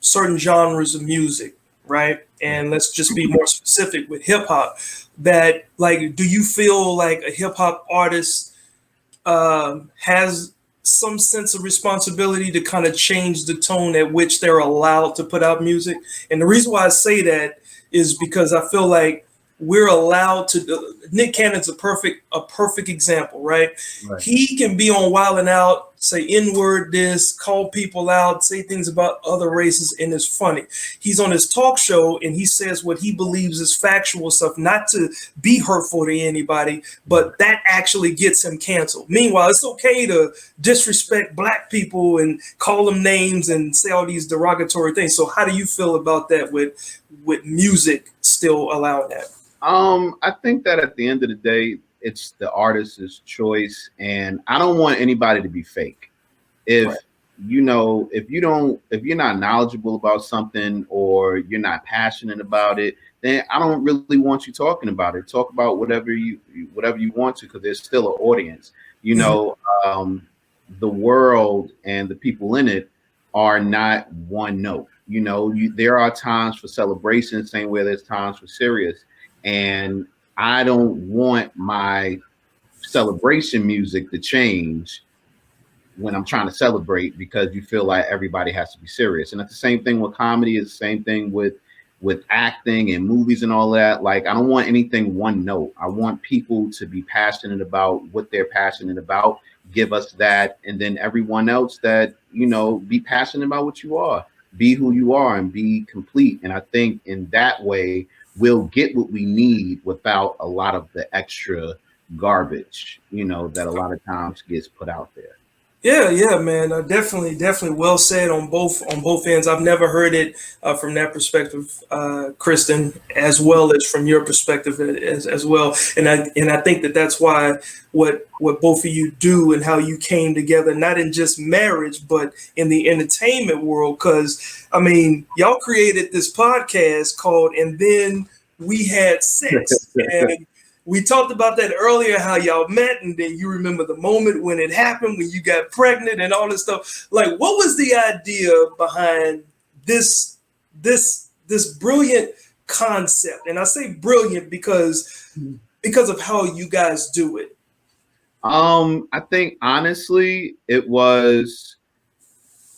certain genres of music, right? And let's just be more specific with hip hop. That, like, do you feel like a hip hop artist has some sense of responsibility to kind of change the tone at which they're allowed to put out music? And the reason why I say that is because I feel like we're allowed to. Nick Cannon's a perfect example, right? He can be on Wild 'N Out, say N-word this, call people out, say things about other races, and it's funny. He's on his talk show and he says what he believes is factual stuff, not to be hurtful to anybody, but that actually gets him canceled. Meanwhile, it's okay to disrespect Black people and call them names and say all these derogatory things. So how do you feel about that with music still allowing that? I think that at the end of the day, it's the artist's choice, and I don't want anybody to be fake. If you know, if you're not knowledgeable about something or you're not passionate about it, then I don't really want you talking about it. Talk about whatever you want to, because there's still an audience. You know, the world and the people in it are not one note. You know, there are times for celebration, same way there's times for serious. And I don't want my celebration music to change when I'm trying to celebrate, because you feel like everybody has to be serious. And it's the same thing with comedy. It's the same thing with acting and movies and all that. Like, I don't want anything one note. I want people to be passionate about what they're passionate about. Give us that, and then everyone else that, you know, be passionate about what you are. Be who you are and be complete. And I think in that way we'll get what we need without a lot of the extra garbage, you know, that a lot of times gets put out there. Yeah, man. Definitely well said on both ends. I've never heard it from that perspective, Kristen, as well as from your perspective as well. And I think that's why what both of you do and how you came together, not in just marriage, but in the entertainment world. Because I mean, y'all created this podcast called "And Then We Had Sex," and we talked about that earlier, how y'all met, and then you remember the moment when it happened, when you got pregnant and all this stuff. Like, what was the idea behind this brilliant concept? And I say brilliant because of how you guys do it. I think honestly, it was,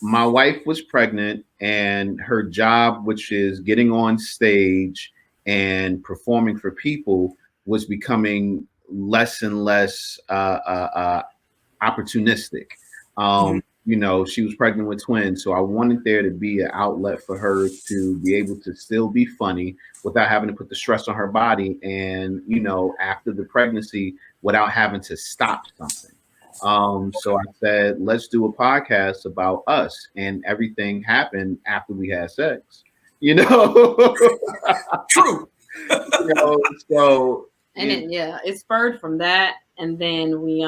my wife was pregnant, and her job, which is getting on stage and performing for people, was becoming less and less opportunistic. You know, she was pregnant with twins, so I wanted there to be an outlet for her to be able to still be funny without having to put the stress on her body, and, you know, after the pregnancy, without having to stop something. So I said, let's do a podcast about us, and everything happened after we had sex. You know, True. you know, so. And it spurred from that, and then we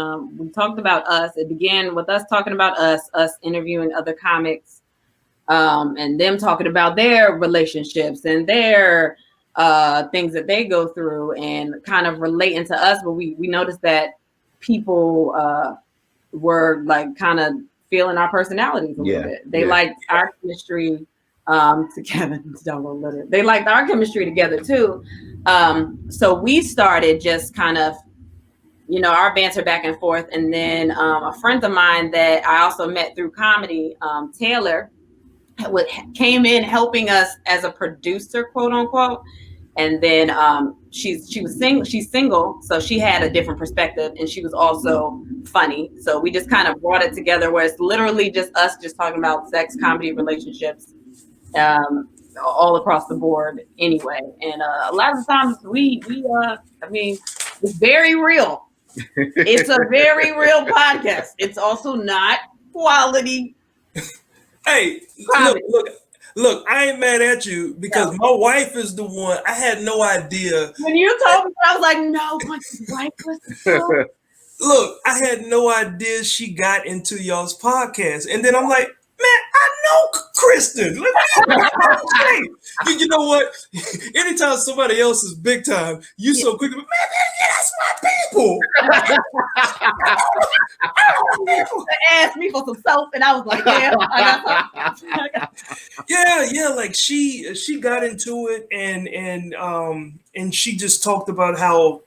talked about us. It began with us talking about us interviewing other comics, and them talking about their relationships and their things that they go through, and kind of relating to us. But we noticed that people were like kind of feeling our personalities a little bit. They liked our chemistry together. They liked our chemistry together too. So we started just kind of, you know, our banter back and forth. And then a friend of mine that I also met through comedy, Taylor, came in helping us as a producer, quote unquote. And then she's single, so she had a different perspective, and she was also funny. So we just kind of brought it together, where it's literally just us just talking about sex, comedy, relationships, all across the board anyway. And a lot of times I mean, it's very real. It's a very real podcast. It's also not quality. Hey, look, I ain't mad at you, because my wife is the one. I had no idea. When you told me, I was like, no, Quincy's wife was so. Look, I had no idea she got into y'all's podcast. And then I'm like, man, I know Kristen. You know what? Anytime somebody else is big time, you so quick, man, that's my people. They asked me for some soap, and I was like, yeah, I got some. Yeah, like she got into it, and she just talked about how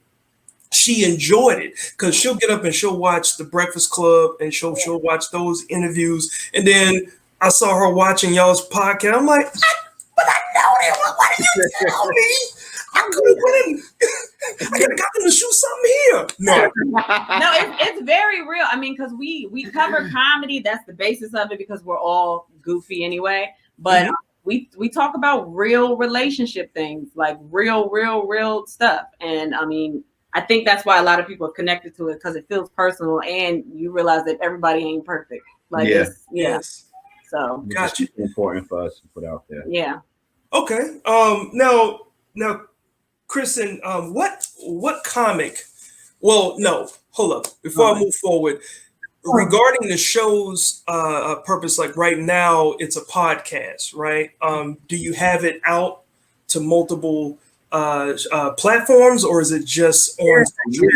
she enjoyed it, because she'll get up and she'll watch The Breakfast Club, and she'll watch those interviews, and then I saw her watching y'all's podcast. I'm like, but I know them. Why did you tell me? I could have went in. I could have gotten to shoot something here. No, it's very real. I mean, because we cover comedy. That's the basis of it, because we're all goofy anyway. But we talk about real relationship things, like real stuff. And I mean, I think that's why a lot of people are connected to it, because it feels personal, and you realize that everybody ain't perfect. Like, yes. So Gotcha. It's important for us to put out there. Yeah. Okay. Now, Kristen, what comic? Well, no, hold up. Before I move forward, regarding the show's purpose, like right now, it's a podcast, right? Do you have it out to multiple platforms, or is it just on? Yeah.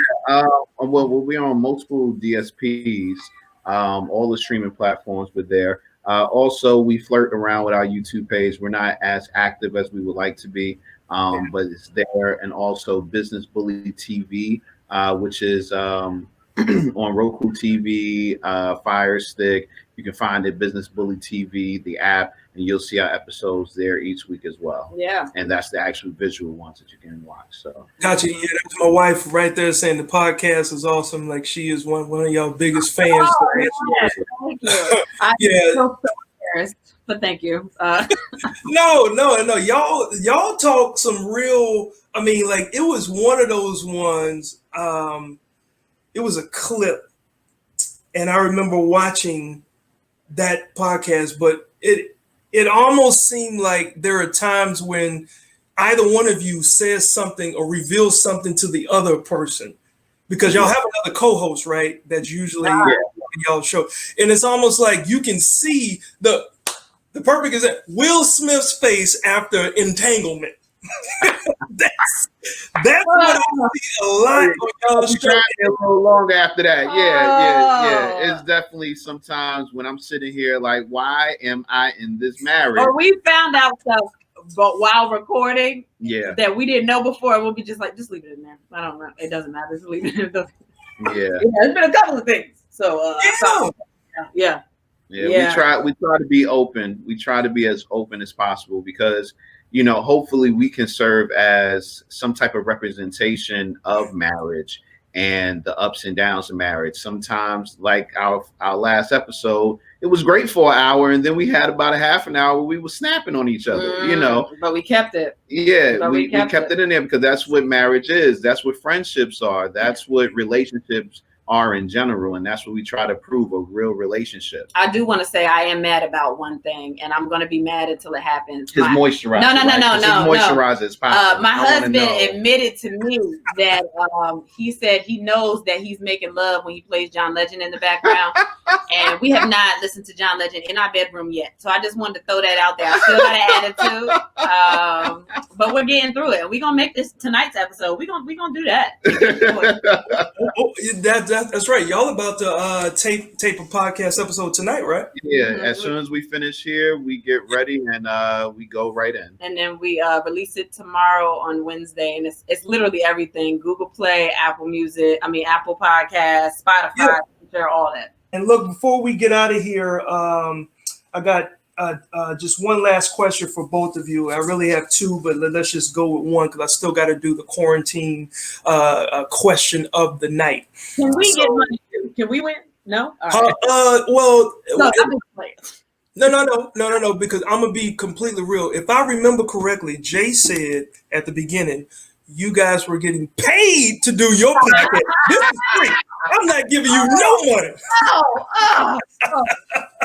Well, we're on multiple DSPs, all the streaming platforms, but there. Also, we flirt around with our YouTube page. We're not as active as we would like to be, but it's there. And also, Business Bully TV, which is on Roku TV, Fire Stick. You can find it, Business Bully TV, the app, and you'll see our episodes there each week as well. Yeah. And that's the actual visual ones that you can watch. So Gotcha. Yeah, that's my wife right there saying the podcast is awesome. Like she is one of y'all biggest fans. Oh, thank you. I'm Yeah. so embarrassed, but thank you. No. Y'all talk some real. I mean, like it was one of those ones. It was a clip, and I remember watching that podcast, but it almost seemed like there are times when either one of you says something or reveals something to the other person, because y'all have another co-host, right? That's usually y'all show, and it's almost like you can see the perfect is that Will Smith's face after entanglement. that's what I see a lot on y'all's show. A little longer after that. Yeah. It's definitely sometimes when I'm sitting here like, why am I in this marriage? Or we found out stuff, but while recording, that we didn't know before, we'll be just like, just leave it in there. I don't know. It doesn't matter. Just leave it in there. There's been a couple of things. So yeah. We try to be open. We try to be as open as possible because, you know, hopefully we can serve as some type of representation of marriage and the ups and downs of marriage. Sometimes, like our last episode, it was great for an hour, and then we had about a half an hour where we were snapping on each other, you know. But we kept it. Yeah, we kept it in there because that's what marriage is. That's what friendships are. That's what relationships are in general, and that's what we try to prove, a real relationship. I do want to say I am mad about one thing, and I'm going to be mad until it happens. His moisturizer. No. His moisturizer is popping. My husband admitted to me that he said he knows that he's making love when he plays John Legend in the background, and we have not listened to John Legend in our bedroom yet. So I just wanted to throw that out there. I still got an attitude, but we're getting through it. We're gonna make this tonight's episode. We're gonna do that. That's right. Y'all about to tape a podcast episode tonight, right? Yeah. As soon as we finish here, we get ready and we go right in. And then we release it tomorrow on Wednesday, and it's literally everything: Google Play, Apple Podcast, Spotify, all that. And look, before we get out of here, I got just one last question for both of you. I really have two, but let's just go with one because I still got to do the quarantine question of the night. Can we get money too? Can we win? No? Well, no, no, because I'm going to be completely real. If I remember correctly, Jay said at the beginning, you guys were getting paid to do your podcast. This is free. I'm not giving you no money.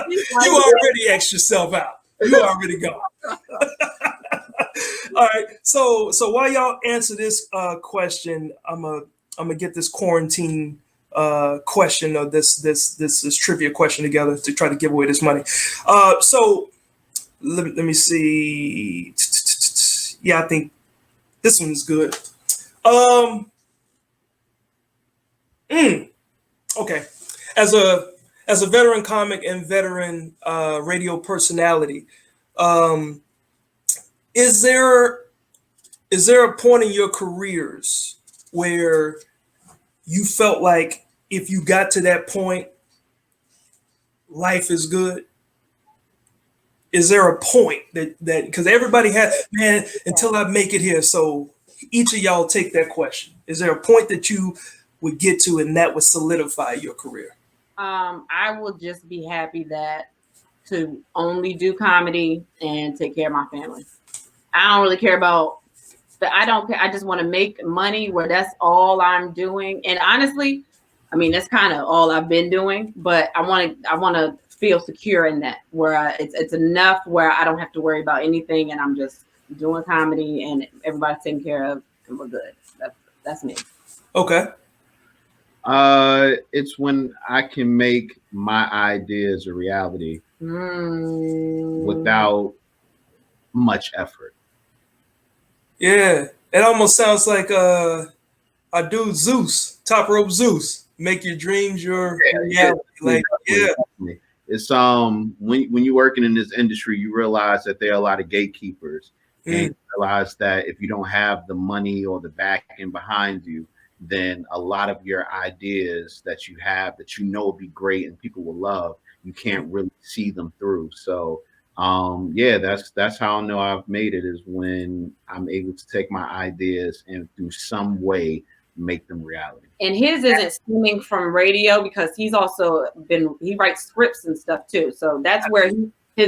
You already X'd yourself out. You already gone. All right. So while y'all answer this question, I'm gonna get this quarantine question or this trivia question together to try to give away this money. So let me see. Yeah, I think this one's good. Okay. As a veteran comic and veteran radio personality, is there a point in your careers where you felt like if you got to that point, life is good? Is there a point that because everybody has, man, until I make it here? So each of y'all take that question. Is there a point that you would get to and that would solidify your career? I will just be happy to only do comedy and take care of my family. I don't really care about I don't care. I just want to make money where that's all I'm doing. And honestly, I mean, that's kind of all I've been doing, but I want to feel secure in that where it's enough where I don't have to worry about anything. And I'm just doing comedy and everybody's taken care of and we're good. That's me. Okay. It's when I can make my ideas a reality without much effort. Yeah, It almost sounds like our dude Zeus, Top Rope Zeus. Make your dreams your reality. Like, yeah. It's when you're working in this industry, you realize that there are a lot of gatekeepers, and you realize that if you don't have the money or the backing behind you, then a lot of your ideas that you have that will be great and people will love, you can't really see them through. So that's how I know I've made it, is when I'm able to take my ideas and through some way make them reality. And his isn't stemming from radio, because he's also he writes scripts and stuff too. So that's where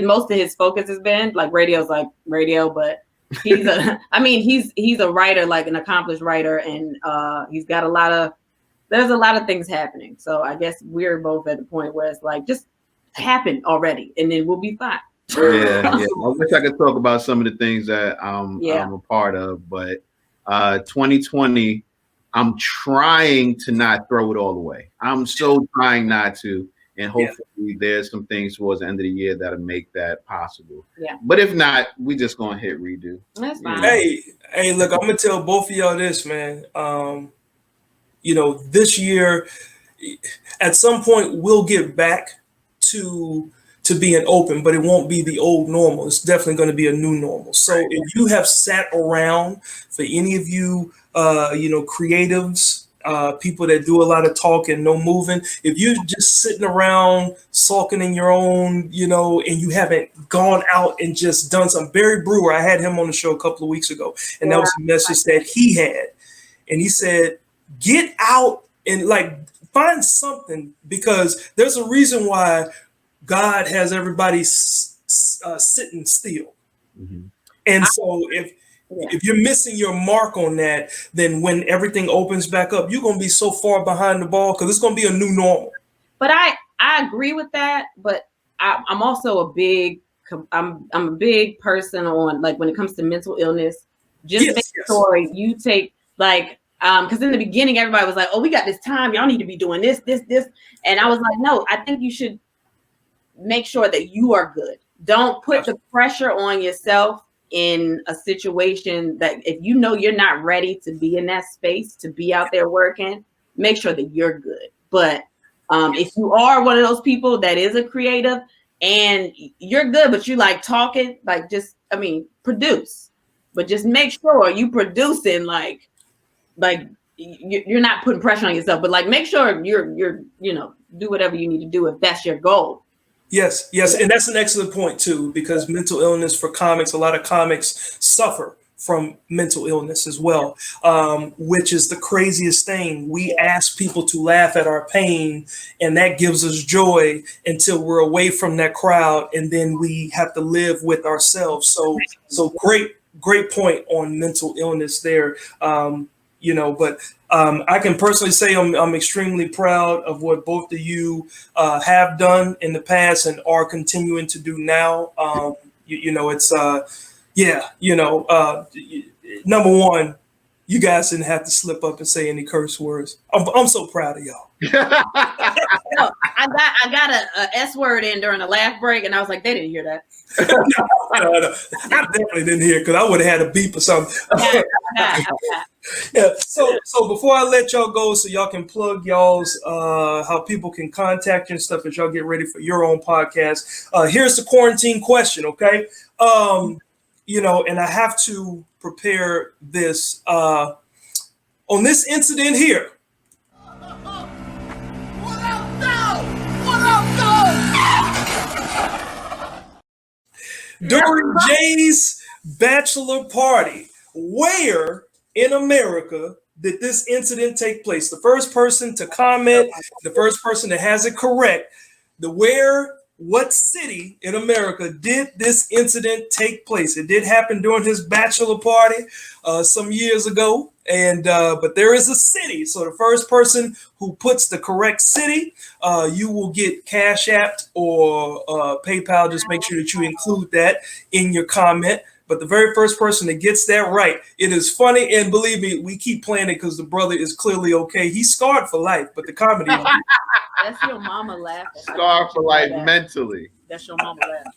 most of his focus has been. Like radio's like radio, but he's he's a writer, like an accomplished writer, and he's got there's a lot of things happening. So I guess we're both at the point where it's like, just happen already and then we'll be fine. Yeah. I wish I could talk about some of the things that I'm a part of, but 2020, I'm trying to not throw it all away. I'm so trying not to, and hopefully there's some things towards the end of the year that'll make that possible. Yeah. But if not, we just gonna hit redo. That's fine. Hey, look, I'm gonna tell both of y'all this, man. This year, at some point, we'll get back to being open, but it won't be the old normal. It's definitely going to be a new normal. So if you have sat around, for any of you, creatives, people that do a lot of talking, no moving, if you're just sitting around sulking in your own, and you haven't gone out and just done some. Barry Brewer, I had him on the show a couple of weeks ago, and that was a message that he had. And he said, get out and find something, because there's a reason why God has everybody sitting still. Mm-hmm. And so if you're missing your mark on that, then when everything opens back up, you're going to be so far behind the ball, because it's going to be a new normal. But I agree with that. But I'm also a big person on, like, when it comes to mental illness, just make sure you take, because in the beginning, everybody was like, oh, we got this time. Y'all need to be doing this. And I was like, no, I think you should make sure that you are good. Don't put the pressure on yourself in a situation that, if you know you're not ready to be in that space, to be out there working, make sure that you're good. But if you are one of those people that is a creative and you're good, but you like talking, produce. But just make sure you producing you're not putting pressure on yourself, but make sure you're do whatever you need to do if that's your goal. Yes. And that's an excellent point too, because mental illness for comics, a lot of comics suffer from mental illness as well, which is the craziest thing. We ask people to laugh at our pain, and that gives us joy until we're away from that crowd, and then we have to live with ourselves. So great point on mental illness there. But I can personally say I'm extremely proud of what both of you have done in the past and are continuing to do now. Number one, you guys didn't have to slip up and say any curse words. I'm so proud of y'all. No, I got a S word in during the laugh break, and I was like, they didn't hear that. No. I definitely didn't hear, because I would have had a beep or something. Yeah. So before I let y'all go, so y'all can plug y'all's how people can contact you and stuff as y'all get ready for your own podcast. Here's the quarantine question, okay? And I have to prepare this on this incident here. During Jay's bachelor party, where in America did this incident take place? The first person to comment, the first person that has it correct, what city in America did this incident take place? It did happen during his bachelor party some years ago, but there is a city. So the first person who puts the correct city, you will get Cash Apped or PayPal. Just make sure that you include that in your comment. But the very first person that gets that right, it is funny, and believe me, we keep playing it because the brother is clearly okay. He's scarred for life, but the comedy. That's your mama laughing. Scarred for life mentally. That's your mama laughing.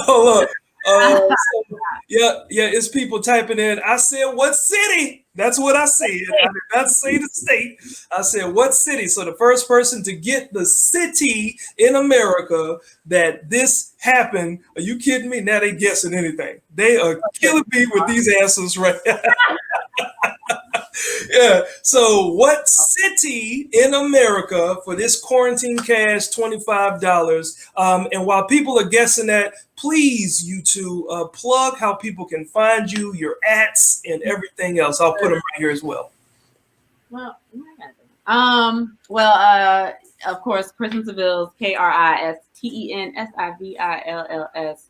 Oh, look. Yeah, it's people typing in. I said, what city? That's what I said. I did not say the state. I said, what city? So the first person to get the city in America that this happened, are you kidding me? Now they guessing anything. They are killing me with these answers right now. Yeah. So, what city in America for this quarantine cash $25? And while people are guessing that, please, you two, plug how people can find you, your ats, and everything else. I'll put them right here as well. Well, of course, Kristen Sivills, KRISTEN SIVILLS.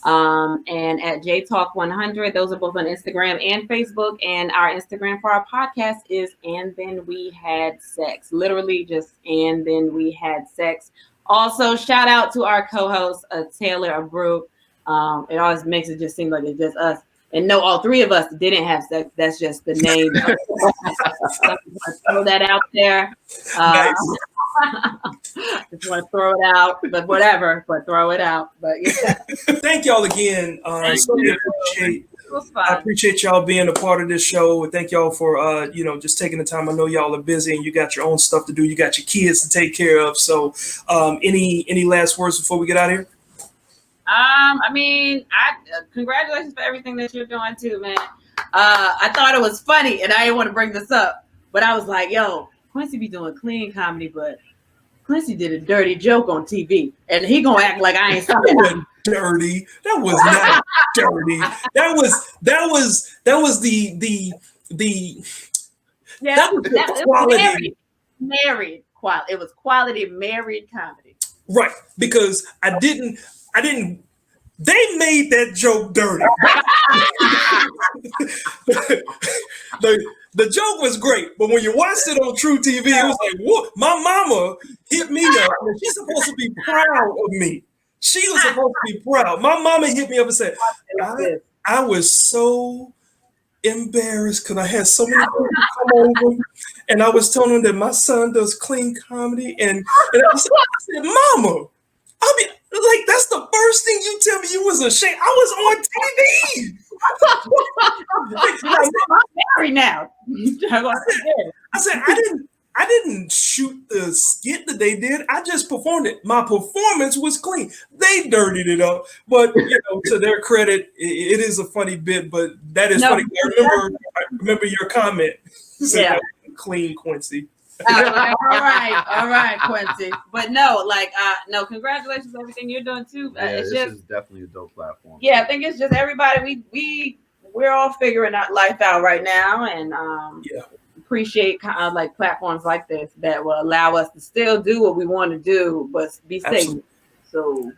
And at JTalk100, those are both on Instagram and Facebook. And our Instagram for our podcast is And Then We Had Sex. Literally just And Then We Had Sex. Also, shout out to our co-host, Taylor Abreu. It always makes it just seem like it's just us. And no, all three of us didn't have sex. That's just the name. Throw that out there. Nice. Just want to throw it out, but whatever. But throw it out. But yeah. Thank y'all again. I appreciate y'all being a part of this show. Thank y'all for just taking the time. I know y'all are busy and you got your own stuff to do. You got your kids to take care of. So, any last words before we get out of here? Congratulations for everything that you're doing too, man. I thought it was funny, and I didn't want to bring this up, but I was like, yo, Quincy be doing clean comedy, but Quincy did a dirty joke on TV, and he gonna act like I ain't saw it. Dirty. That was not dirty. That was the quality. Married quality. It was quality married comedy. Right, because I didn't. They made that joke dirty. The joke was great, but when you watched it on True TV, it was like, whoa, my mama hit me up. And she's supposed to be proud of me. She was supposed to be proud. My mama hit me up and said, I was so embarrassed because I had so many people come over, and I was telling them that my son does clean comedy, and I said, Mama, I mean, like, that's the first thing you tell me you was ashamed. I was on TV. I'm married now. I said, I didn't shoot the skit that they did. I just performed it. My performance was clean. They dirtied it up. But, to their credit, it is a funny bit, but that is funny. I remember your comment. Yeah. Clean, Quincy. All right, Quincy. But no, congratulations on everything you're doing too. This is definitely a dope platform. Yeah, I think it's just everybody. We're all figuring out life out right now, and appreciate platforms like this that will allow us to still do what we want to do, but be safe. Absolutely. So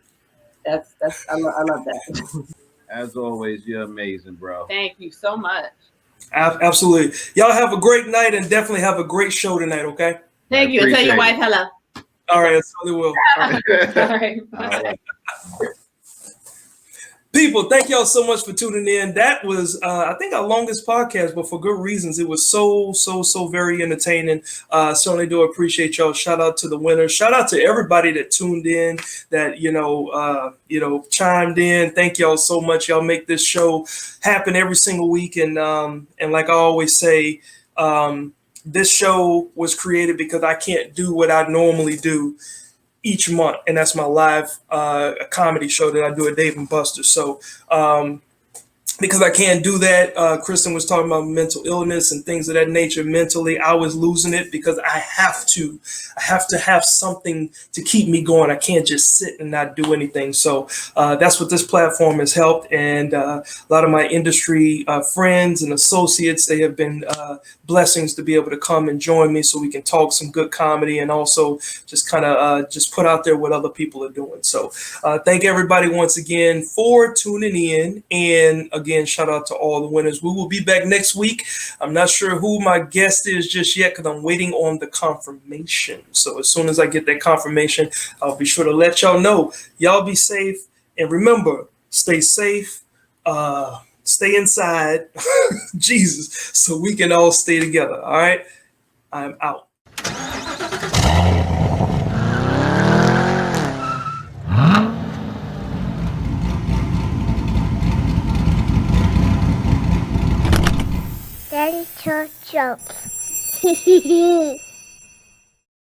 that's I love that. As always, you're amazing, bro. Thank you so much. Absolutely. Y'all have a great night and definitely have a great show tonight, okay? Thank you. Tell your wife hello. All right, I totally will. All right. All right. People, thank y'all so much for tuning in. That was, I think, our longest podcast, but for good reasons. It was so very entertaining. Certainly do appreciate y'all. Shout out to the winners. Shout out to everybody that tuned in, that chimed in. Thank y'all so much. Y'all make this show happen every single week. And like I always say, this show was created because I can't do what I normally do each month, and that's my live comedy show that I do at Dave and Buster's. So because I can't do that, Kristen was talking about mental illness and things of that nature. Mentally, I was losing it because I have to have something to keep me going. I can't just sit and not do anything. So that's what this platform has helped. And a lot of my industry friends and associates, they have been blessings to be able to come and join me so we can talk some good comedy and also just kind of just put out there what other people are doing. So thank everybody once again for tuning in. And again, shout out to all the winners. We will be back next week. I'm not sure who my guest is just yet because I'm waiting on the confirmation. So as soon as I get that confirmation, I'll be sure to let y'all know. Y'all be safe. And remember, stay safe. Stay inside. Jesus. So we can all stay together. All right. I'm out. Church jump.